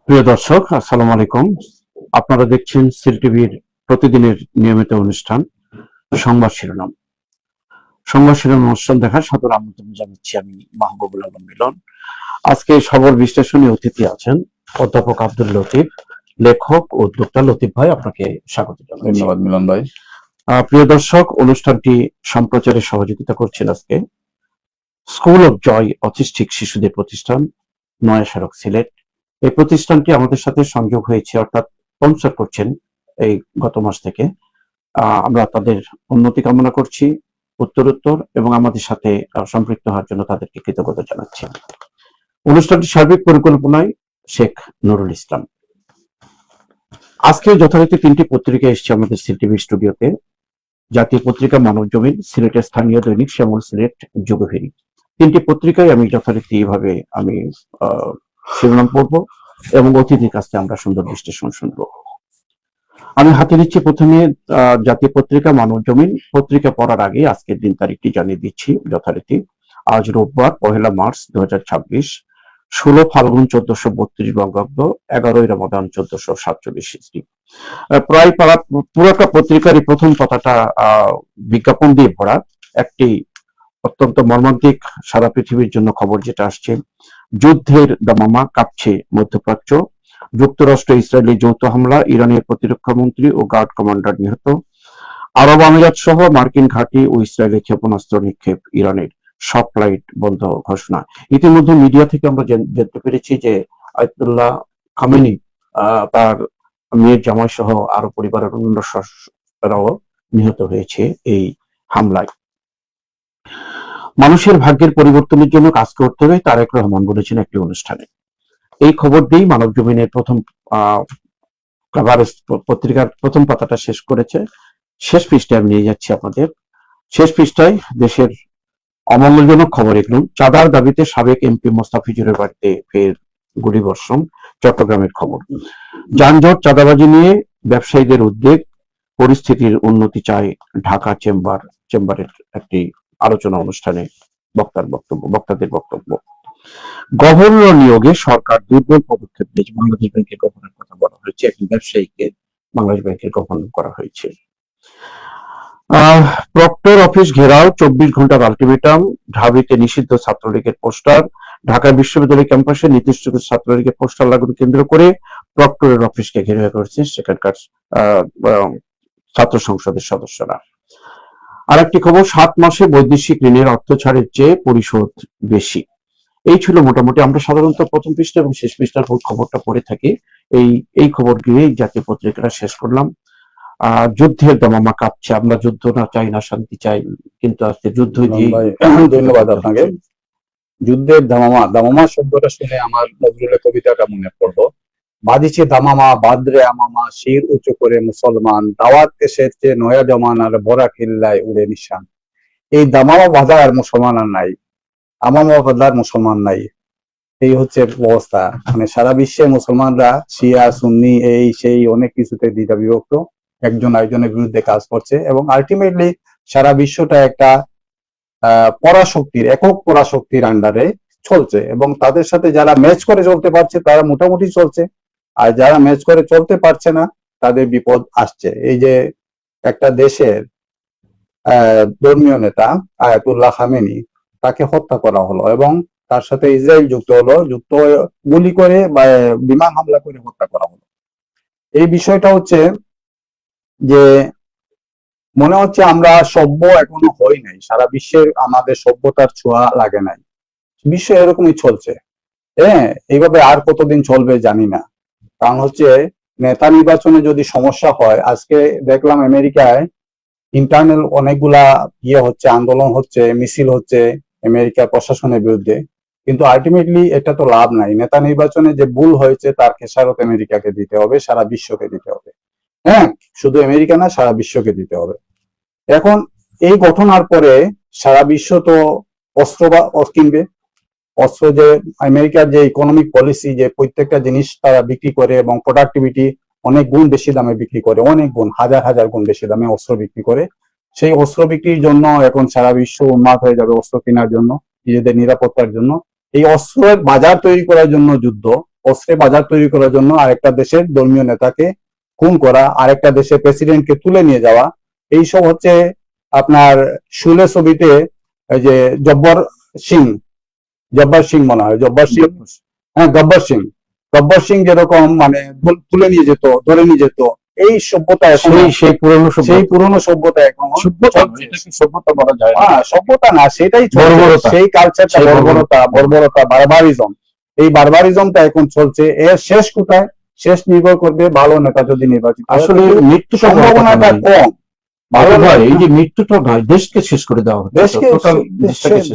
প্রিয় দর্শক, আসসালামু আলাইকুম। আপনারা দেখছেন সিল টিভির প্রতিদিনের নিয়মিত অনুষ্ঠান সংবাদ শিরোনাম। সংবাদ শিরোনাম অনুষ্ঠান দেখার সাদর আমন্ত্রণ জানাচ্ছি আমি মাহবুবুল আলম মিলন। আজকে সবর বিশ্লেষণী অতিথি আছেন অধ্যাপক আব্দুল লতিফ, লেখক ও উদ্যোক্তা। লতিফ ভাই, আপনাকে স্বাগত জানাচ্ছি। ধন্যবাদ মিলন ভাই। প্রিয় দর্শক, অনুষ্ঠানটি সম্প্রচারে সহযোগিতা করছেন আজকে স্কুল অফ জয় অটিস্টিক শিশুদের প্রতিষ্ঠান, নয়া সড়ক, সিলেট। এই প্রতিষ্ঠানটি আমাদের সাথে সংযোগ হয়েছে, অর্থাৎ স্পন্সর করছেন এই গত মাস থেকে। আমরা তাদের উন্নতি কামনা করছি উত্তরোত্তর, এবং আমাদের সাথে সম্পৃক্ত হওয়ার জন্য তাদেরকে কৃতজ্ঞতা জানাচ্ছি। অনুষ্ঠানটি সার্বিক পরিকল্পনায় শেখ নুরুল ইসলাম। আজকে যথারীতি তিনটি পত্রিকা এসছে আমাদের সিটিভি স্টুডিওতে। জাতীয় পত্রিকা মানব জমিন, সিলেটের স্থানীয় দৈনিক শ্যামল সিলেট, যুগভেরি। তিনটি পত্রিকায় আমি যথারীতি ভাবে আমি শিরোনাম পড়ব এবং অতিথির কাছে আমরা সুন্দর বিশ্লেষণ শুনবো। আমি হাতে নিচ্ছি প্রথমে জাতীয় পত্রিকা মানব জমিন। পত্রিকা পড়ার আগে আজকের দিন তারিখটি জানিয়ে দিচ্ছি যথারীতি। আজ রোববার 1 মার্চ 2026, 16 ফাল্গুন 1432 বঙ্গাব্দ, 11 রমাদান 1447 ইসরি। প্রায় পুরোটা পত্রিকারই প্রথম পাতাটা বিজ্ঞাপন দিয়ে ভরা। একটি অত্যন্ত মর্মান্তিক সারা পৃথিবীর জন্য খবর যেটা আসছে, যুদ্ধের দামামা, কাঁপছে মধ্যপ্রাচ্য। যুক্তরাষ্ট্র ইসরায়েলি যৌথ হামলা, ইরানের প্রতিরক্ষা মন্ত্রী ও গার্ড কমান্ডার নিহত। আরব আমিরাত সহ মার্কিন ঘাঁটি ও ইসরায়েলি ক্ষেপণাস্ত্র নিক্ষেপ, ইরানের সব ফ্লাইট বন্ধ ঘোষণা। ইতিমধ্যে মিডিয়া থেকে আমরা জানতে পেরেছি যে আয়াতুল্লাহ খামেনি তার মেয়ের জামাই সহ আরো পরিবারের অন্য সদস্যরাও নিহত হয়েছে এই হামলায়। মানুষের ভাগ্যের পরিবর্তনের জন্য কাজ করতে হবে, তারেক রহমান বলেছেন একটি অনুষ্ঠানে। এই খবর দিয়েই মানব জমিনের প্রথম পত্রিকার প্রথম পাতাটা শেষ করেছে। শেষ পৃষ্ঠায় আমি নিয়ে যাচ্ছি আপনাদের। শেষ পৃষ্ঠায় দেশের অমঙ্গলজনক খবর এগুলো। চাঁদার দাবিতে সাবেক এমপি মোস্তাফিজুরের বাড়িতে ফের গুলিবর্ষণ, চট্টগ্রামের খবর। যানজট, চাঁদাবাজি নিয়ে ব্যবসায়ীদের উদ্বেগ, পরিস্থিতির উন্নতি চায় ঢাকা চেম্বারের একটি আলোচনা অনুষ্ঠানে বক্তাদের বক্তব্য। গভর্নর নিয়োগে সরকার দুর্বল পদক্ষেপ নিয়েছে। বাংলাদেশ ব্যাংকের গভর্নর কথা বলা হয়েছে, একজন ব্যবসায়ীকে বাংলাদেশ ব্যাংকের গভর্নর করা হয়েছে। প্রক্টর অফিস ঘেরাও, 24 ঘন্টার আলটিমেটাম, ঢাবিতে নিষিদ্ধ ছাত্রলীগের পোস্টার। ঢাকা বিশ্ববিদ্যালয় ক্যাম্পাসে নির্দিষ্ট ছাত্রলীগের পোস্টার লাগানো কেন্দ্র করে প্রক্টরের অফিসকে ঘেরাও করেছে সেখানকার ছাত্র সংসদের সদস্যরা। আরেকটি খবর, 7 মাসে বৈদেশিক ঋণের অর্থ ছাড়ের চেয়ে পরিশোধ বেশি। এই ছিল মোটামুটি। আমরা সাধারণত প্রথম পৃষ্ঠা এবং শেষ পৃষ্ঠার খবরটা পড়ে থাকি। এই খবর দিয়ে জাতীয় পত্রিকাটা শেষ করলাম। যুদ্ধের দামামা কাঁপছে। আমরা যুদ্ধ না চাই না শান্তি চাই, কিন্তু আজকে যুদ্ধ দিয়ে। ধন্যবাদ আপনাকে। যুদ্ধের দামামা, দামামা শব্দটা শুনে আমার নজরুলের কবিতাটা মনে পড়লো। বাজিছে দামামা, বাদরে আমামা, শির উঁচু করে মুসলমান, দাওয়াত এসেছে নয়া জমানার, বড়া কিল্লায় উড়ে নিশান। এই দামামা বাজার মুসলমান আর নাই, আমামা বাজার মুসলমান নাই। এই হচ্ছে অবস্থা। মানে সারা বিশ্বে মুসলমানরা শিয়া সুন্নি এই সেই অনেক কিছুতে দ্বিধা বিভক্ত, একজন আরেকজনের বিরুদ্ধে কাজ করছে, এবং আলটিমেটলি সারা বিশ্বটা একটা পরাশক্তির, একক পরাশক্তির আন্ডারে চলছে, এবং তাদের সাথে যারা ম্যাচ করে চলতে পারছে তারা মোটামুটি চলছে, আর যারা ম্যাচ করে চলতে পারছে না তাদের বিপদ আসছে। এই যে একটা দেশের ধর্মীয় নেতা আয়াতুল্লাহ খামেনি, তাকে হত্যা করা হলো এবং তার সাথে ইসরায়েল যুক্ত গুলি করে বা বিমান হামলা করে হত্যা করা হলো। এই বিষয়টা হচ্ছে যে মনে হচ্ছে আমরা সভ্য এখনো হই নাই, সারা বিশ্বের আমাদের সভ্যতার ছোঁয়া লাগে নাই, বিশ্ব এরকমই চলছে। হ্যাঁ, এইভাবে আর কতদিন চলবে জানি না। কারণ হচ্ছে নেতা নির্বাচনে যদি সমস্যা হয়, আজকে দেখলাম আমেরিকায় ইন্টারনাল অনেকগুলা হচ্ছে, আন্দোলন হচ্ছে, মিছিল হচ্ছে আমেরিকার প্রশাসনের বিরুদ্ধে, কিন্তু আলটিমেটলি এটা তো লাভ নাই। নেতা নির্বাচনে যে ভুল হয়েছে তার খেসারত আমেরিকাকে দিতে হবে, সারা বিশ্বকে দিতে হবে। হ্যাঁ, শুধু আমেরিকা না, সারা বিশ্বকে দিতে হবে। এখন এই ঘটনার পরে সারা বিশ্ব তো অস্ত্র কিনবে। অস্ত্র, যে আমেরিকার যে ইকোনমিক পলিসি, যে প্রত্যেকটা জিনিস তারা বিক্রি করে এবং প্রোডাক্টিভিটি অনেক গুণ বেশি দামে বিক্রি করে, অনেক গুণ, হাজার হাজার গুণ বেশি দামে অস্ত্র বিক্রি করে। সেই অস্ত্র বিক্রির জন্য এখন সারা বিশ্ব উন্মাদ হয়ে যাবে অস্ত্র কেনার জন্য, নিজেদের নিরাপত্তার জন্য। এই অস্ত্রের বাজার তৈরি করার জন্য যুদ্ধ, অস্ত্রে বাজার তৈরি করার জন্য আরেকটা দেশের ধর্মীয় নেতাকে খুন করা, আরেকটা দেশের প্রেসিডেন্টকে তুলে নিয়ে যাওয়া, এইসব হচ্ছে আপনার শুলে ছবিতে এই যে জব্বার সিং মনে হয়, হ্যাঁ গব্বর সিং যেরকম মানে তুলে নিয়ে যেত, ধরে নিয়ে যেত, এই সভ্যতা এখন সেই পুরনো সভ্যতা এখন সভ্যতা বলা যায় না। সভ্যতা না, সেটাই চলছে। বর্বরতা। সেই কালচারটা, সেই বর্বরতা, বারবারিজম, এই বারবারিজমটা এখন চলছে। এর শেষ কোথায়? শেষ নির্ভর করবে ভালো নেতা যদি নির্বাচিত হয়। আসলে মৃত্যু সম্ভাবনাটা কম। ভালো ভাই, নেতা- এই যে মৃত্যুটা নয়, দেশকে শেষ করে দেওয়া হচ্ছে,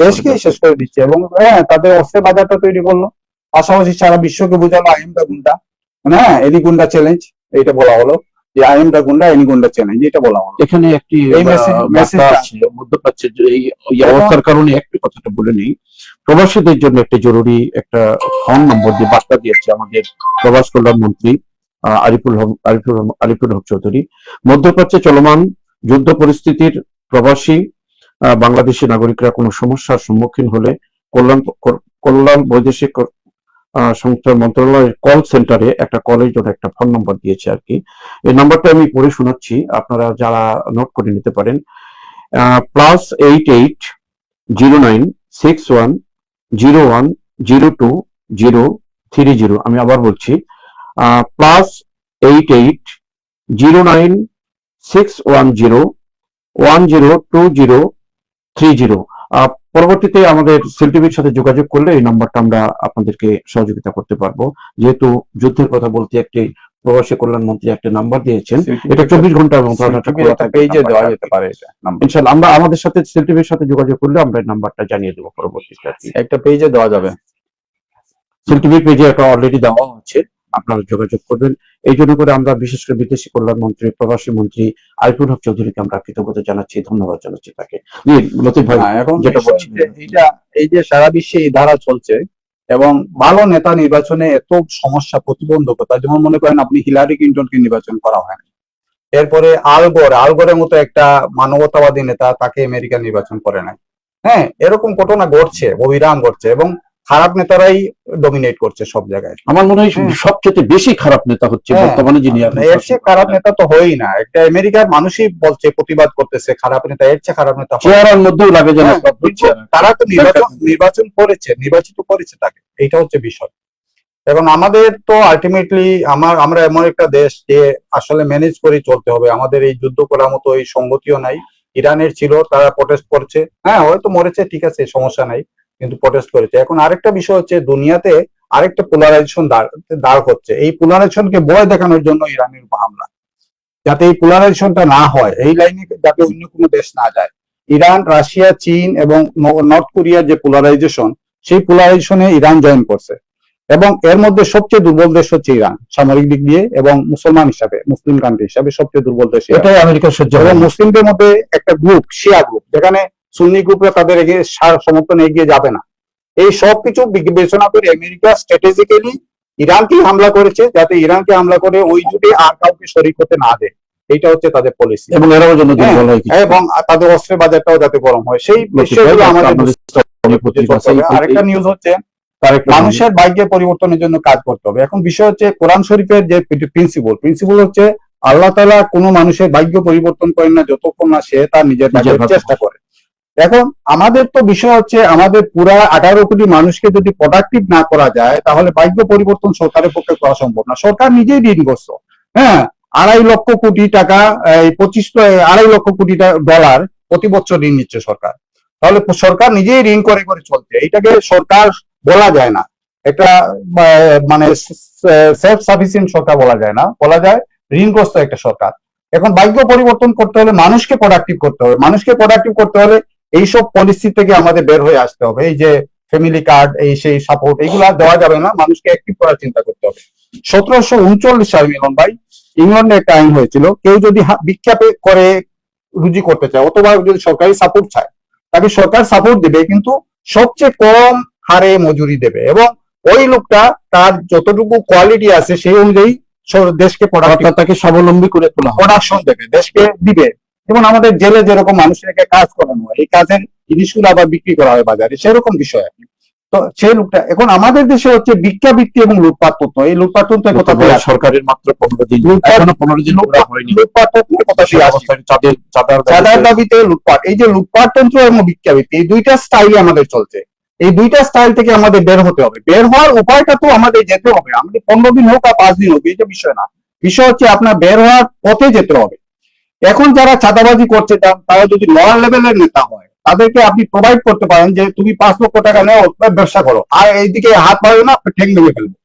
দেশকেই শেষ করে দিচ্ছে। এবং হ্যাঁ, তাদের অস্ত্রের বাজারটা তৈরি করলো, পাশাপাশি সারা বিশ্বকে বোঝালো আই এম দা গুন্ডা, হ্যাঁ এনি গুন্ডা চ্যালেঞ্জ, এইটা বলা হলো যে আই এম দা গুন্ডা, এনি গুন্ডা চ্যালেঞ্জ, এটা বলা হলো। এখানে একটি এই মেসেজটা আছে মধ্যপ্রাচ্যের এই অবস্থার কারণে একটু কথাটা বলে নেই। প্রবাসীদের জন্য একটা জরুরি একটা ফোন নম্বর দিয়ে বার্তা দিয়েছে আমাদের প্রবাস কল্যাণ মন্ত্রী আরিফুল হক চৌধুরী। মধ্যপ্রাচ্যে চলমান যুদ্ধ পরিস্থিতির প্রবাসী বাংলাদেশি নাগরিকরা কোনো সমস্যার সম্মুখীন হলে কল্যাণ বৈদেশিক সংস্থার মন্ত্রণালয়ের কল সেন্টারে একটা কলের জন্য একটা ফোন নম্বর দিয়েছে আর কি। এই নাম্বারটা আমি পড়ে শোনাচ্ছি, আপনারা যারা নোট করে নিতে পারেন। +880961010230। আমি আবার বলছি, +880961010230। পরবর্তীতে আমাদের সেলটিভির সাথে যোগাযোগ করলে এই নাম্বারটা আমরা আপনাদেরকে সহযোগিতা করতে পারবো। যেহেতু যুদ্ধের কথা বলতে একটি প্রবাসী কল্যাণ মন্ত্রী একটা নাম্বার দিয়েছেন, এটা 24 ঘন্টার মতো পেজে দেওয়া যেতে পারে এটা নাম্বার। ইনশাআল্লাহ আমরা আমাদের সাথে সেলটিভির সাথে যোগাযোগ করলে আমরা এই নাম্বারটা জানিয়ে দেবো পরবর্তীতে আর কি। একটা পেজে দেওয়া যাবে, সেলটিভির পেজে একটা অলরেডি দেওয়া আছে, আপনারা যোগাযোগ করবেন। এই জন্য করে আমরা বিশেষ করে বিদেশি কল্যাণ মন্ত্রী, প্রবাসী মন্ত্রী আরিফুল হক চৌধুরীকে আমরা কৃতজ্ঞতা জানাচ্ছি, ধন্যবাদ জানাচ্ছি তাকে। লতিফ ভাই, এখন যেটা বলছি, এই যে সারা বিশ্বে এই ধারা চলছে এবং ভালো নেতা নির্বাচনে এত সমস্যা, প্রতিবন্ধকতা, যেমন মনে করেন আপনি হিলারি ক্লিন্টনকে নির্বাচন করা হয় না, এরপরে আলগোরের মতো একটা মানবতাবাদী নেতা, তাকে আমেরিকা নির্বাচন করে নাই। হ্যাঁ, এরকম ঘটনা ঘটছে, অবিরাম ঘটছে, এবং খারাপ নেতারাই ডমিনেট করছে সব জায়গায়। আমার মনে হয় সবচেয়ে বেশি খারাপ নেতা হচ্ছে বর্তমানে যিনি এর চেয়ে খারাপ নেতা তো হয়ই না। একটা আমেরিকার মানুষই বলছে, প্রতিবাদ করতেছে, খারাপ নেতা, এর চেয়ে খারাপ নেতা চেহারার মধ্যেও লাগে যেন তারা তো নির্বাচিত করেছে তাকে, এইটা হচ্ছে বিষয়। এখন আমাদের তো আলটিমেটলি আমরা এমন একটা দেশ যে আসলে ম্যানেজ করে চলতে হবে। আমাদের এই যুদ্ধ করার মতো এই সংগতিও নাই। ইরানের ছিল, তারা প্রটেস্ট করছে, হ্যাঁ হয়তো মরেছে, ঠিক আছে, সমস্যা নাই, কিন্তু প্রটেস্ট করেছে। এখন আরেকটা বিষয় হচ্ছে, দুনিয়াতে আরেকটা পোলারাইজেশন দাঁড় হচ্ছে। এই পোলারাইজেশনকে ভয় দেখানোর জন্য ইরানের উপর হামলা, যাতে এই পোলারাইজেশনটা না হয়, এই লাইনে যাতে অন্য কোনো দেশ না যায়। ইরান, রাশিয়া, চীন এবং নর্থ কোরিয়ার যে পোলারাইজেশন, সেই পোলারাইজেশনে ইরান জয়েন করছে, এবং এর মধ্যে সবচেয়ে দুর্বল দেশ হচ্ছে ইরান, সামরিক দিক দিয়ে এবং মুসলমান হিসাবে, মুসলিম কান্ট্রি হিসাবে সবচেয়ে দুর্বল দেশ। এটাই আমেরিকার সহ্য এবং মুসলিমদের মধ্যে একটা গ্রুপ, শিয়া গ্রুপ, যেখানে সুন্নি গ্রুপরা তাদের সমর্থনে এগিয়ে যাবে না। এই সবকিছু বিবেচনা করে আমেরিকা স্ট্র্যাটেজিক্যালি ইরানকে হামলা করেছে, যাতে ইরানকে হামলা করে ওই জুটে আর কাউকে শরিক হতে না দেয়। এইটা হচ্ছে তাদের পলিসি, এবং এরাও যেন দুর্বল হয়, এবং তাদের অস্ত্রের বাজারটাও যাতে গরম হয়, সেই বিষয়গুলো আমাদের। আরেকটা নিউজ হচ্ছে, মানুষের ভাগ্যের পরিবর্তনের জন্য কাজ করতে হবে। এখন বিষয় হচ্ছে, কোরআন শরীফের যে প্রিন্সিপল হচ্ছে, আল্লাহ তাআলা কোনো মানুষের ভাগ্য পরিবর্তন করেন না যতক্ষণ না সে তার নিজের ভাগ্যের চেষ্টা করে। এখন আমাদের তো বিষয় হচ্ছে, আমাদের পুরা 18 কোটি মানুষকে যদি প্রোডাক্টিভ না করা যায়, তাহলে ভাগ্য পরিবর্তন সরকারের পক্ষে করা সম্ভব না। সরকার নিজেই ঋণ করছে, হ্যাঁ, 2.5 লক্ষ কোটি টাকা, 2.5 লক্ষ কোটি ডলার প্রতি বছর ঋণ নিচ্ছে সরকার। তাহলে সরকার নিজেই ঋণ করে চলছে, এইটাকে সরকার বলা যায় না, একটা মানে সেলফ সাফিসিয়েন্ট সরকার বলা যায় না, বলা যায় ঋণগ্রস্ত একটা সরকার। এখন ভাগ্য পরিবর্তন করতে হলে মানুষকে প্রোডাক্টিভ করতে হলে এইসব পলিসি থেকে আমাদের বের হয়ে আসতে হবে। এই যে ফ্যামিলি কার্ড, এই সেই সাপোর্ট, এইগুলা দেওয়া যাবে না, মানুষকে অ্যাক্টিভ করার চিন্তা করতে হবে। 1739 সালে মিলন ভাই, ইংল্যান্ডে একটা আইন হয়েছিল, কেউ যদি ভিক্ষা করে রুজি করতে চায়, অথবা যদি সরকারি সাপোর্ট চায়, তাকে সরকার সাপোর্ট দেবে, কিন্তু সবচেয়ে কম হারে মজুরি দেবে, এবং ওই লোকটা তার যতটুকু কোয়ালিটি আছে সেই অনুযায়ী দেশকে তাকে স্বাবলম্বী করে তোলা, প্রোডাকশন দেবে, দেশকে দিবে। যেমন আমাদের জেলে যেরকম মানুষের কাজ করানো হয়, এই কাজের জিনিসগুলো আবার বিক্রি করা হয় বাজারে, সেরকম বিষয়। তো সেই লোকটা এখন আমাদের দেশে হচ্ছে ভিক্ষাবৃত্তি এবং লুটপাট তত্ত্ব, এই লুটপাট তত্ত্বের কথা তবে সরকারের মাত্র 15 দিন, এখনো 15 দিন পুরা হয়নি। লুটপাট তত্ত্বের কথা সেই অবস্থায় চাঁদার চাঁদার দাবিতে লুটপাট, এই যে লুটপাট তন্ত্র এবং ভিক্ষাবৃত্তি, এই দুইটা স্টাইল আমাদের চলছে। এই দুইটা স্টাইল থেকে আমাদের বের হতে হবে। বের হওয়ার উপায়টা তো আমাদের যেতে হবে, আমাদের 15 দিন হোক আর 5 দিন হোক, এটা বিষয় না। বিষয় হচ্ছে আপনার বের হওয়ার পথে যেতে হবে। এখন যারা চাঁদাবাজি করছে তারা যদি লোয়ার লেভেলের নেতা হয়, তাদেরকে আপনি প্রোভাইড করতে পারেন যে তুমি 5 লক্ষ টাকা নেও, ব্যবসা করো, আর এইদিকে হাত বাড়বে না, ঠেং ভেঙে ফেলবে,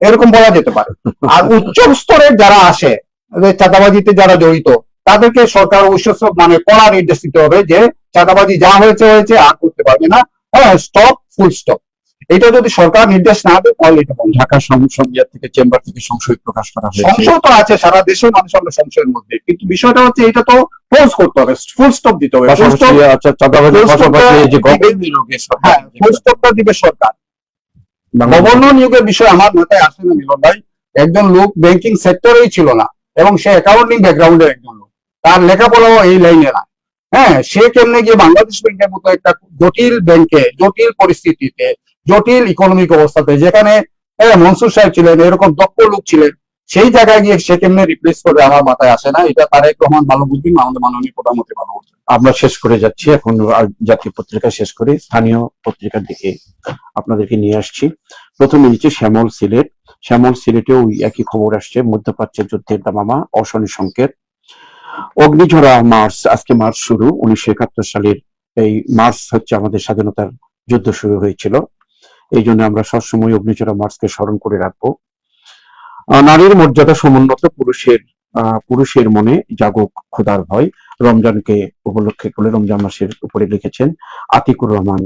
এরকম বলা যেতে পারে। আর উচ্চ স্তরের যারা আসে, চাঁদাবাজিতে যারা জড়িত, তাদেরকে সরকার মানে কড়া নির্দেশ দিতে হবে যে চাঁদাবাজি যা হয়েছে হয়েছে, আর করতে পারবে না, হ্যাঁ, স্টপ, ফুল স্টপ। এটা যদি সরকার নির্দেশ না দেয় তাহলে এটা বন্ধ। ঢাকা সংসদীয় থেকে চেম্বার থেকে সংশয় প্রকাশ করা হয়েছে। সংশয় তো আছে, সারা দেশের মানুষ আমরা সংশয়ের মধ্যে, কিন্তু বিষয়টা হচ্ছে এটা তো ক্লোজ করতে হবে, ফুল স্টপ দিতে হবে। আচ্ছা, চাঁদাবাজির পাশাপাশি এই যে গভর্নর নিয়োগের হ্যাঁ, ফুল স্টপটা দিবে সরকার। গভর্নর নিয়োগের বিষয় আমার মাথায় আসে না মিলন ভাই। একজন লোক ব্যাংকিং সেক্টরেই ছিল না এবং সে অ্যাকাউন্টিং ব্যাকগ্রাউন্ডের একজন লোক, তার লেখাপড়াও এই লাইনে না। হ্যাঁ, সে কেমনে গিয়ে বাংলাদেশ ব্যাংকের মতো একটা জটিল ব্যাংকে, জটিল পরিস্থিতিতে, জটিল ইকোনমিক অবস্থাতে, যেখানে মনসুর সাহেব ছিলেন, এরকম দক্ষ লোক ছিলেন, সেই জায়গায় গিয়ে সে কেমনে রিপ্লেস করবে আমার মাথায় আসে না। এটা তারেক রহমান ভালো বুঝবেন, আমাদের মাননীয় প্রধানমন্ত্রী ভালো বুঝবেন। আমরা শেষ করে যাচ্ছি এখন, জাতীয় পত্রিকা শেষ করে স্থানীয় পত্রিকার দিকে আপনাদেরকে নিয়ে আসছি। প্রথমে নিচে শ্যামল সিলেট। শ্যামল সিলেটেও একই খবর আসছে, মধ্যপ্রাচ্যের যুদ্ধের দামামা, অশনি সংকেত। অগ্নিঝরা মার্চ, আজকে মার্চ শুরু। 1971 সালের এই মার্চ হচ্ছে আমাদের স্বাধীনতার যুদ্ধ শুরু হয়েছিল, এই জন্য আমরা সবসময় অগ্নিঝরা মার্চকে স্মরণ করে রাখবো। নারীর মর্যাদা সমুন্নত, পুরুষের মনে জাগুক খোদার ভয়, রমজানকে উপলক্ষে করে রমজান মাসের উপরে লিখেছেন আতিকুর রহমান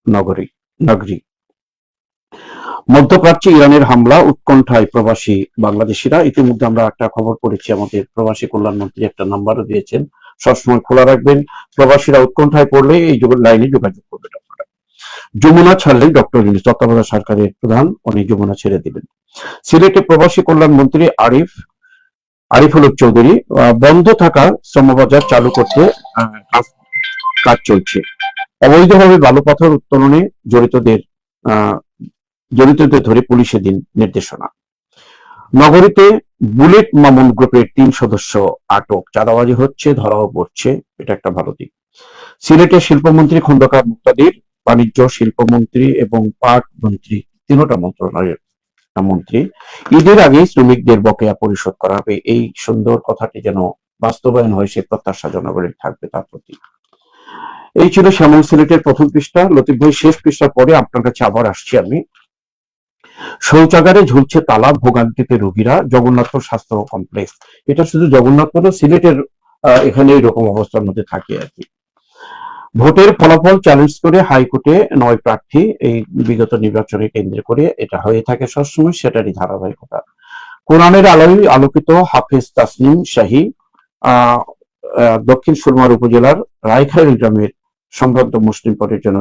নগরী। মধ্যপ্রাচ্যে ইরানের হামলা, উৎকণ্ঠায় প্রবাসী বাংলাদেশিরা। ইতিমধ্যে আমরা একটা খবর পড়েছি, আমাদের প্রবাসী কল্যাণ মন্ত্রী একটা নাম্বারও দিয়েছেন, সবসময় খোলা রাখবেন। প্রবাসীরা উৎকণ্ঠায় পড়লে এই লাইনে যোগাযোগ করবেন আপনারা। যমুনা ছাড়লেন ডক্টর ইউনূস, তত্ত্বাবধায়ক সরকারের প্রধান উনি যমুনা ছেড়ে দিবেন। সিলেটে প্রবাসী কল্যাণ মন্ত্রী আরিফুল চৌধুরী, বন্ধ থাকা শ্রমবাজার চালু করতে কাজ চলছে। অবৈধভাবে বালু পাথর উত্তোলনে জড়িতদের ধরে পুলিশে দিন নির্দেশনা। নগরীতে বুলেট মামুন গ্রুপের 3 সদস্য আটক, চাঁদাবাজি হচ্ছে, ধরাও পড়ছে, এটা একটা ভালো দিক। সিলেটে শিল্পমন্ত্রী খন্দকার মুক্তাদির, বাণিজ্য, শিল্পমন্ত্রী এবং পাট মন্ত্রী, তিনটা মন্ত্রণালয়ের মন্ত্রী, ঈদের আগে শ্রমিকদের বকেয়া পরিশোধ করা হবে। এই সুন্দর কথাটি যেন বাস্তবায়ন হয়, সে প্রত্যাশা জনগণের থাকবে তার প্রতি। এই ছিল শ্যামল সিলেটের প্রথম পৃষ্ঠা। লতিফ ভাই, শেষ পৃষ্ঠার পরে আপনার কাছে আবার আসছি আমি। শৌচাগারে ঝুলছে তালা, ভোগান্তিতে রোগীরা, জগন্নাথপুর স্বাস্থ্য কমপ্লেক্স। এটা শুধু জগন্নাথপুর, সিলেটের এখানে এরকম অবস্থার মধ্যে থাকে আর কি। ভোটের ফলাফল চ্যালেঞ্জ করে হাইকোর্টে 9 প্রার্থী, এই বিগত নির্বাচনে কেন্দ্র করে এটা হয়ে থাকে সবসময়, সেটারই ধারাবাহিকতা। কোরআনের আলোয় আলোকিত হাফেজ তাসনিম শাহী, দক্ষিণ সুরমার উপজেলার রায়খাইল গ্রামের সম্ভ্রান্ত মুসলিম পরিজন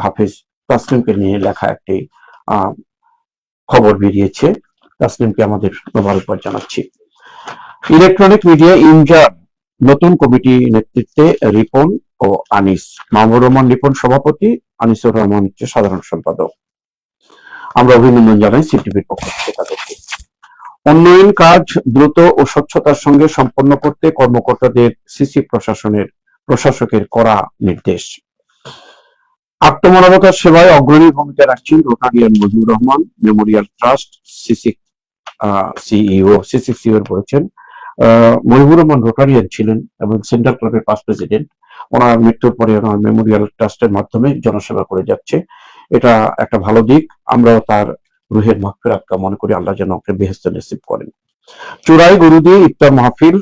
হাফেজ তাসনিমকে নিয়ে লেখা একটি খবর বেরিয়েছে। তাসনিমকে আমাদের মোবারকবাদ জানাচ্ছি। ইলেকট্রনিক মিডিয়া ইনজার নতুন কমিটি নেতৃত্বে রিপন ও আনিস, মাহমুদুর রহমান রিপন সভাপতি, আনিসুর রহমান হচ্ছে সাধারণ সম্পাদক। আমরা অভিনন্দন জানাই সিটিভির পক্ষ থেকে তাদেরকে। উন্নয়ন কাজ দ্রুত ও স্বচ্ছতার সঙ্গে সম্পন্ন করতে কর্মকর্তাদের সিসি প্রশাসকের কড়া নির্দেশ। আত্মমানবতার সেবায় অগ্রণী ভূমিকা রাখছেন Rotarian Mujibur Rahman, memorial trust সিসিক বলেছেন। মজিবুর রহমান রোটারিয়ান ছিলেন এবং সেন্ট্রাল ক্লাবের পাস্ট প্রেসিডেন্ট। ওনার মৃত্যুর পরে ওনার মেমোরিয়াল ট্রাস্টের মাধ্যমে জনসেবা করে যাচ্ছে, এটা একটা ভালো দিক। আমরাও তার রুহের মাগফিরাত কামনা করি, আল্লাহ যেন ওকে বেহেশত নসিব করেন। চোরাই গরু দিয়ে ইফতার মাহফিল,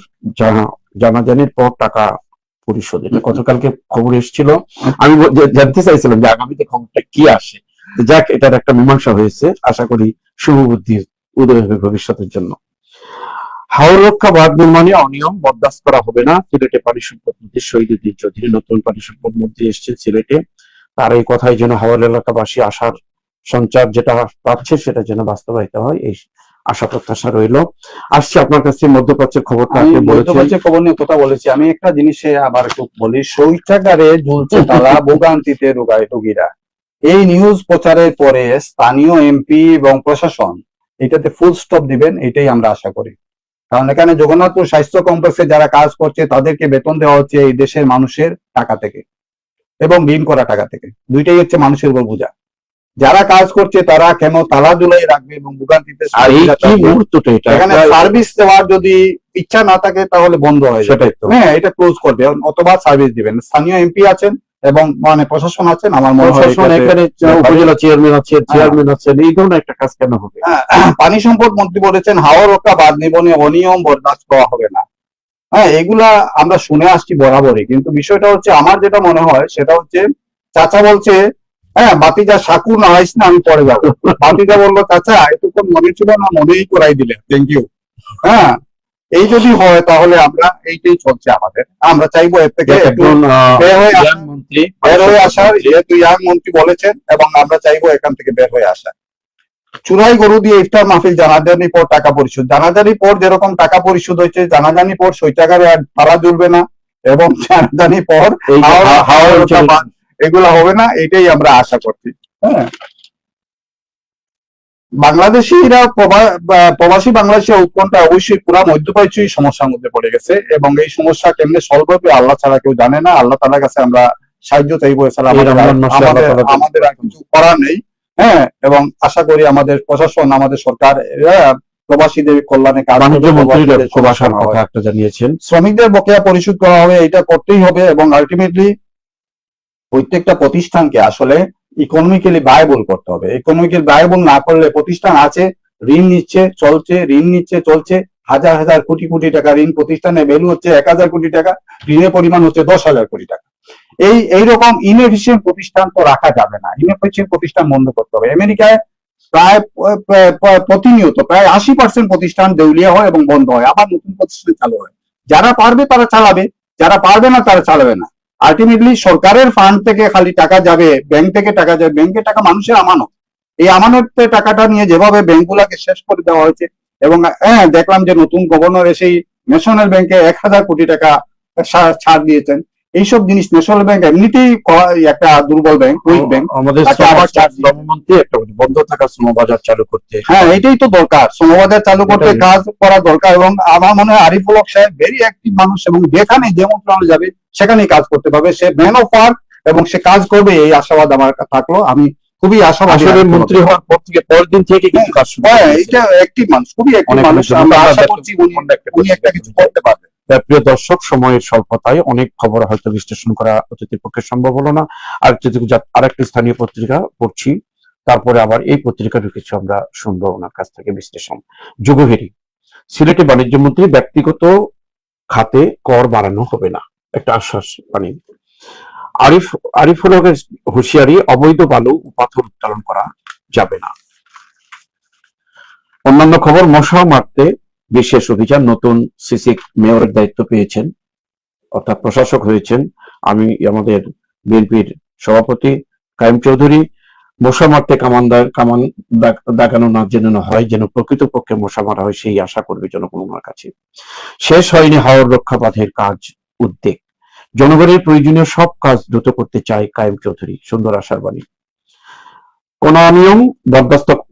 জানাজানির পর টাকা পরিশোধের গতকালকে খবর এসেছিল, আমি জানতে চাইছিলাম যে আগামীতে খবরটা কি আসে। যাক, এটার একটা মীমাংসা হয়েছে, আশা করি শুভবুদ্ধির উদয় হবে ভবিষ্যতের জন্য। হাওর রক্ষা বাঁধ নির্মাণে অনিয়ম বরদাস্ত করা হবে না, সিলেটে পানি সম্পদ মন্ত্রী শহীদুদ্দিন চৌধুরী। নতুন পানি সম্পদ মন্ত্রী এসেছেন সিলেটে, তার এই কথাই যেন হাওর এলাকাবাসী আশার সঞ্চার যেটা পাচ্ছে সেটা যেন বাস্তবায়িত হয়, এই আশা প্রত্যাশা রইল। আসছে আপনার কাছে মধ্যপ্রাচ্যের খবরটা। মধ্যপ্রাচ্যের খবর নিয়ে কথা বলেছি, আমি একটা জিনিসে আবার একটু বলি, শৌচাগারে ঝুলছে তালা, ভোগান্তিতে রোগীরা। এই নিউজ প্রচারের পরে স্থানীয় এমপি এবং প্রশাসন এটাতে ফুল স্টপ দিবেন, এটাই আমরা আশা করি। কারণ এখানে জগন্নাথপুর স্বাস্থ্য কমপ্লেক্সে যারা কাজ করছে তাদেরকে বেতন দেওয়া হচ্ছে এই দেশের মানুষের টাকা থেকে এবং ঋণ করা টাকা থেকে, দুইটাই হচ্ছে মানুষের উপর বোঝা। যারা কাজ করছে তারা কেন তালা ঝুলাই রাখবে এবং ভোগান্তিতে আর এই কি মুহূর্তটা এটা এখানে সার্ভিস দেওয়ার যদি ইচ্ছা না থাকে তাহলে বন্ধ হয়ে যাবে, সেটাই তো। হ্যাঁ এটা ক্লোজ করবে অথবা সার্ভিস দিবেন। স্থানীয় এমপি আছেন এবং মানে প্রশাসন আছেন, আমার মনে হয় প্রশাসন এখানে উপজেলা চেয়ারম্যান আছেন, এই ধরনের একটা কাজ কেন হবে? পানি সম্পদ মন্ত্রী বলেছেন হাওয়া রক্ষা বাঁধ নিবনে অনিয়ম বরদাস্ত করা হবে না। হ্যাঁ এগুলা আমরা শুনে আসছি বরাবরই, কিন্তু বিষয়টা হচ্ছে আমার যেটা মনে হয় সেটা হচ্ছে চাচা বলছে হ্যাঁ বাতিজা সাকু না হইস না আমি পরে যাবো। বাতিজা বললো চাচা এতক্ষণ মনে ছিল না, মনেই করাই দিলে, থ্যাংক ইউ। হ্যাঁ এই যদি হয় তাহলে আমরা এইটাই চলছে আমাদের, আমরা চাইবো এর থেকে একজন বের হয়ে young মন্ত্রী বের হয়ে আসার, যেহেতু ইয়াং মন্ত্রী বলেছেন, এবং আমরা চাইবো এখান থেকে বের হয়ে আসা। চুরাই গরু দিয়ে ইফতার মাহফিল, জানাজানি পর টাকা পরিশোধ, জানাজানি পর যেরকম টাকা পরিশোধ হয়েছে, জানাজানি পর শৌচাগারে আর তালা ঝুলবে না এবং জানাজানি পর এই যে হাওয়া রক্ষা বাঁধ এগুলা হবে না, এটাই আমরা আশা করছি। হ্যাঁ বাংলাদেশিরা প্রবাসী বাংলাদেশের উৎকণ্ঠা অবশ্যই পুরা মধ্যপ্রাচ্যই সমস্যার মধ্যে পড়ে গেছে, এবং এই সমস্যা কেমনে সলভ হবে আল্লাহ ছাড়া কেউ জানে না। আল্লাহ তাআলার কাছে আমরা সাহায্য চাইবো, এছাড়া আমাদের আর কিছু করার নেই। হ্যাঁ এবং আশা করি আমাদের প্রশাসন, আমাদের সরকার প্রবাসীদের কল্যাণে কাজ কথা একটা জানিয়েছেন, শ্রমিকদের বকেয়া পরিশোধ করা হবে, এটা করতেই হবে, এবং আলটিমেটলি প্রত্যেকটা প্রতিষ্ঠানকে আসলে ইকোনমিক্যালি ভায়াবল করতে হবে। ইকোনমিক্যালি ভায়াবল না করলে, প্রতিষ্ঠান আছে ঋণ নিচ্ছে চলছে, ঋণ নিচ্ছে চলছে, হাজার হাজার কোটি কোটি টাকা ঋণ, প্রতিষ্ঠানের ভ্যালু হচ্ছে 1000 কোটি টাকা, ঋণের পরিমাণ হচ্ছে 10,000 কোটি টাকা। এইরকম ইনএফিশিয়েন্ট প্রতিষ্ঠান তো রাখা যাবে না, ইনএফিশিয়েন্ট প্রতিষ্ঠান বন্ধ করতে হবে। আমেরিকায় প্রায় প্রতিনিয়ত প্রায় 80% প্রতিষ্ঠান দেউলিয়া হয় এবং বন্ধ হয়, আবার নতুন প্রতিষ্ঠান চালু হয়। যারা পারবে তারা চালাবে, যারা পারবে না তারা চালাবে না। আলটিমেটলি সরকারের ফান্ড থেকে খালি টাকা যাবে, ব্যাংক থেকে টাকা যাবে, ব্যাংকের টাকা মানুষের আমানত, এই আমানতের টাকাটা নিয়ে যেভাবে ব্যাংকগুলোকে শেষ করে দেওয়া হয়েছে, এবং হ্যাঁ দেখলাম যে নতুন গভর্নর এসেই ন্যাশনাল ব্যাংকে 1000 কোটি টাকা ছাড় দিয়েছেন। এইসব জিনিস ন্যাশনাল ব্যাংক এমনিতেই একটা দুর্বল ব্যাংক, উইক ব্যাংক, আমাদের আবার শ্রমমন্ত্রী একটা বন্ধ থাকা শ্রমবাজার চালু করতে, হ্যাঁ এটাই তো দরকার, শ্রমবাজার চালু করতে কাজ করা দরকার। এবং আমার মনে হয় আরিফুল হক সাহেব ভেরি অ্যাক্টিভ মানুষ, এবং যেখানে যে মন্ত্রণালয় যাবে সেখানেই কাজ করতে পারবে, সে ম্যান অফ ওয়ার্ক এবং সে কাজ করবে, এই আশাবাদ আমার থাকলো। আমি খুবই আশাবাদী মন্ত্রী হওয়ার পর থেকে পরদিন থেকে কিন্তু কাজ শুরু হ্যাঁ এটা অ্যাক্টিভ মানুষ, খুবই অ্যাক্টিভ মানুষ, আমরা আশা করছি উনি একটা কিছু করতে পারবে। প্রিয় দর্শক, সময়ের স্বল্পতায় অনেক খবর হয়তো বিশ্লেষণ করা অতিথির পক্ষে সম্ভব হলো না। আরেকটি স্থানীয় পত্রিকা পড়ছি, তারপরে আবার এই পত্রিকার কিছু আমরা শুনবো ওনার কাছ থেকে বিশ্লেষণ। যুগভেরি, সিলেটে বাণিজ্য মন্ত্রী ব্যক্তিগত খাতে কর বাড়ানো হবে না, একটা আশ্বাস পানি। আরিফুল হকের হুঁশিয়ারি, অবৈধ বালু ও পাথর উত্তোলন করা যাবে না। অন্যান্য খবর, মশা মারতে বিশেষ অভিযান, নতুন সিসি মেয়রের দায়িত্ব পেয়েছেন, অর্থাৎ প্রশাসক হয়েছেন আমাদের বিএনপির সভাপতি কায়েম চৌধুরী। মশা মারতে কামান দাগানো না যেন হয়, যেন প্রকৃতপক্ষে মশা মারা হয়, সেই আশা করবে জনগণ ওনার কাছে। শেষ হয়নি হাওর রক্ষা বাঁধের কাজ, উদ্বেগ, জনগণের প্রয়োজনীয় সব কাজ দ্রুত করতে চায় কায়েম চৌধুরী, সুন্দর আশার বাণী। কোন অনিয়ম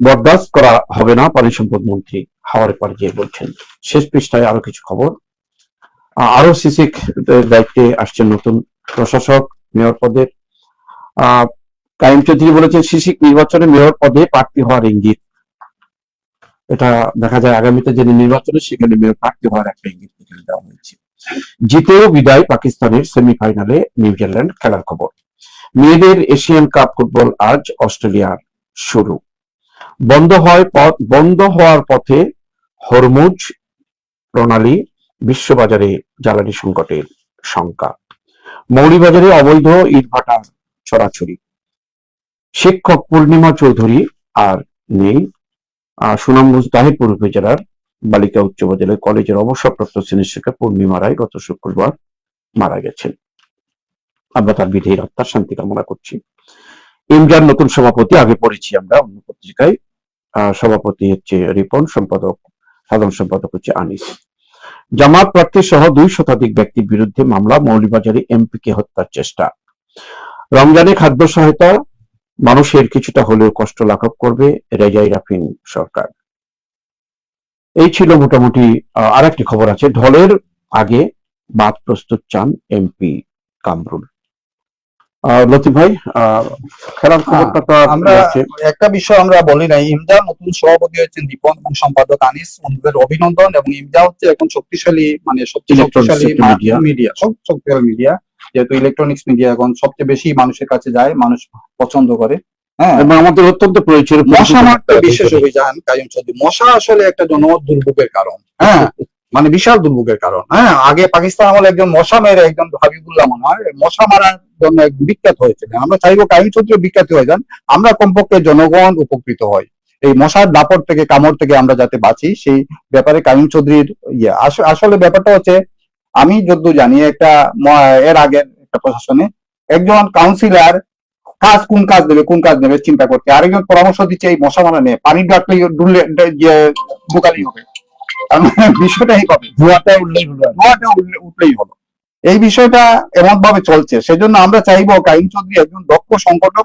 বরদাস্ত করা হবে না, পানি সম্পদ মন্ত্রী হাওয়ার পাড়ে গিয়ে বলছেন। শেষ পৃষ্ঠায় আরো কিছু খবর, আরো সিসিক দায়িত্বে আসছেন নতুন প্রশাসক মেয়র পদের। কায়েম চৌধুরী বলেছেন সিসিক নির্বাচনে মেয়র পদে প্রার্থী হওয়ার ইঙ্গিত। এটা দেখা যায় আগামীতে যে নির্বাচনে সেখানে মেয়র প্রার্থী হওয়ার একটা ইঙ্গিত দেওয়া হয়েছে। জিতেও বিদায় পাকিস্তানের সেমিফাইনালে নিউজিল্যান্ড খেলার খবর। মেয়েদের এশিয়ান কাপ ফুটবল আজ অস্ট্রেলিয়ার শুরু। বন্ধ হওয়ার পথে হরমুজ প্রণালী, বিশ্ববাজারে জ্বালানি সংকটের শঙ্কা। মৌলভীবাজারে অবৈধ ইটভাটা ছড়াছড়ি। শিক্ষক পূর্ণিমা চৌধুরী আর নেই। সুনামগঞ্জ তাহিরপুর উপজেলার বালিকা উচ্চ বিদ্যালয় কলেজের অবসরপ্রাপ্ত শ্রেণী শিক্ষক পূর্ণিমা রায় গত শুক্রবার মারা গেছেন। আমরা তার বিধেয়ী আত্মার শান্তি কামনা করছি। ইমজার নতুন সভাপতি, আগে পড়েছি আমরা অন্য পত্রিকায়। সভাপতি হচ্ছে রিপন, সম্পাদক সাধারণ সম্পাদক হচ্ছে আনিস। জামাত প্রার্থী সহ 2 শতাধিক ব্যক্তির বিরুদ্ধে মামলা, মৌলভীবাজারে এমপিকে হত্যার চেষ্টা। রমজানে খাদ্য সহায়তা মানুষের কিছুটা হলেও কষ্ট লাঘব করবে রেজাই রাফিন সরকার। এই ছিল মোটামুটি। আরেকটি খবর আছে, ঢলের আগে বাঁধ প্রস্তুত চান এমপি কামরুল। লতিফ ভাই, খেলার খবরটা তো আমরা একটা বিষয় আমরা বলি নাই, ইমজা নতুন সভাপতি হচ্ছেন দীপন এবং সম্পাদক আনিস, ওনাদের অভিনন্দন। এবং ইমজা হচ্ছে এখন শক্তিশালী, মানে সবচেয়ে শক্তিশালী মিডিয়া, শক্তিশালী মিডিয়া, যেহেতু ইলেকট্রনিক্স মিডিয়া এখন সবচেয়ে বেশি মানুষের কাছে যায়, মানুষ পছন্দ করে। হ্যাঁ, এবং আমাদের অত্যন্ত প্রয়োজন মশা মারতে বিশেষ অভিযান কাইয়ুম চৌধুরী। মশা আসলে একটা জনমত দুর্ভোগের কারণ, হ্যাঁ, মানে বিশাল দুর্ভোগের কারণ। হ্যাঁ, আগে পাকিস্তান আমলে একজন মশা মেরে, একজন হাবিবুল্লাহ মনে হয়, মশা মারার জন্য বিখ্যাত হয়েছিলেন। আমরা চাইবো কাইয়ুম চৌধুরী বিখ্যাত হয়ে যান, আমরা কমপক্ষে জনগণ উপকৃত হই, এই মশার দাপট থেকে, কামড় থেকে আমরা যাতে বাঁচি, সেই ব্যাপারে কাইয়ুম চৌধুরীর আসলে ব্যাপারটা হচ্ছে, আমি যতদূর জানি একটা এর আগের একটা প্রশাসনে একজন কাউন্সিলর কোন কাজ দেবে চিন্তা করতে, আরেকজন পরামর্শ দিচ্ছে এই মশা মারা নিয়ে, পানি ডাকলেই ঢুকালেই হবে, বিষয়টা এইভাবে ধোঁয়াটা উঠলেই হলো। এই বিষয়টা এমন ভাবে চলছে। সেজন্য আমরা চাইবো কাইয়ুম চৌধুরী একজন দক্ষ সংগঠক,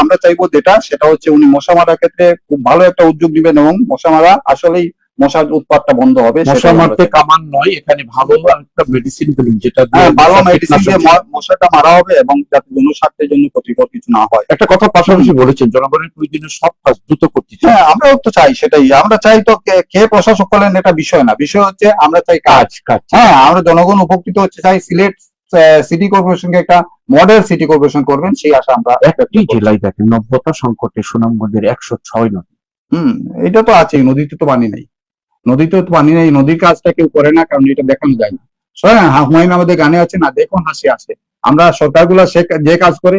আমরা চাইবো সেটা হচ্ছে উনি মশা মারার ক্ষেত্রে খুব ভালো একটা উদ্যোগ নেবেন এবং মশা মারা আসলেই মশার উৎপাতটা বন্ধ হবে। মশা মারতে কামান নয়, এখানে ভালো একটা মেডিসিন দিলেন, যেটা ভালো মেডিসিন দিয়ে মশাটা মারা হবে এবং যাতে জনস্বার্থের জন্য ক্ষতিকর কিছু না হয়। একটা কথা পাশাপাশি বলেছেন, জনগণের প্রয়োজনীয় সব কাজ দ্রুত করতে চাই। হ্যাঁ, আমরাও তো চাই, সেটাই আমরা চাই। তো কে প্রশাসক করলেন এটা বিষয় না, বিষয় হচ্ছে আমরা চাই কাজ। হ্যাঁ, আমরা জনগণ উপকৃত হচ্ছে চাই। সিলেট সিটি কর্পোরেশনকে একটা মডেল সিটি কর্পোরেশন করবেন, সেই আশা আমরা। একটি জেলায় দেখেন নব্যতা সংকটে সুনামগঞ্জের 106 নদী। এটা তো আছেই, নদীতে তো পানি নেই, নদীর কাজটা কেউ করে না, কারণ এটা দেখানো যায় না। হুমায়ুন আমাদের গানে আছে না, দেখুন হাসি আসে। আমরা সরকারগুলো যে কাজ করে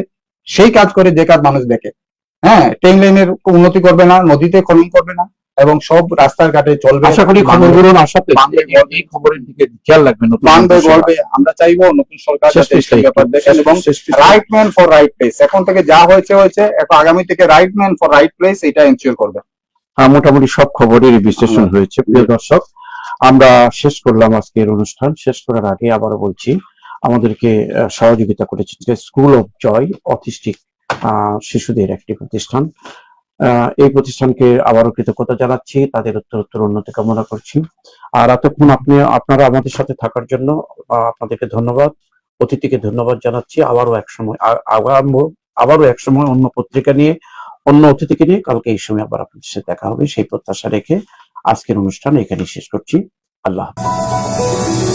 সেই কাজ করে, যে কাজ মানুষ দেখে। হ্যাঁ, ট্রেন লাইনের উন্নতি করবে না, নদীতে খনন করবে না, এবং সব রাস্তার ঘাটে চলবে। আশা করি খবরগুলো আসাতে এই খবরের দিকে খেয়াল রাখবেন। আমরা চাইবো নতুন সরকার ব্যাপার দেখেন এবং right man for right place. এখন থেকে যা হয়েছে, এখন আগামী থেকে right man for right place এটা এনশিওর করবে। মোটামুটি সব খবরের বিশ্লেষণ হয়েছে। প্রিয় দর্শক, আমরা শেষ করলাম আজকের অনুষ্ঠান। শেষ করার আগে আবারও বলছি, আমাদেরকে সহযোগিতা করেছে স্কুল অফ জয়, অটিস্টিক শিশুদের একটি প্রতিষ্ঠান। এই প্রতিষ্ঠানকে আবারও কৃতজ্ঞতা জানাচ্ছি, তাদের উত্তরোত্তর উন্নতি কামনা করছি। আর এতক্ষণ আপনারা আমাদের সাথে থাকার জন্য আপনাদেরকে ধন্যবাদ, অতিথিকে ধন্যবাদ জানাচ্ছি। আবারও এক সময় অন্য পত্রিকা নিয়ে, অন্য অতিথিকে নিয়ে কালকে এই সময় আবার আপনাদের সাথে দেখা হবে, সেই প্রত্যাশা রেখে আজকের অনুষ্ঠান এখানে শেষ করছি। আল্লাহ হাফেজ।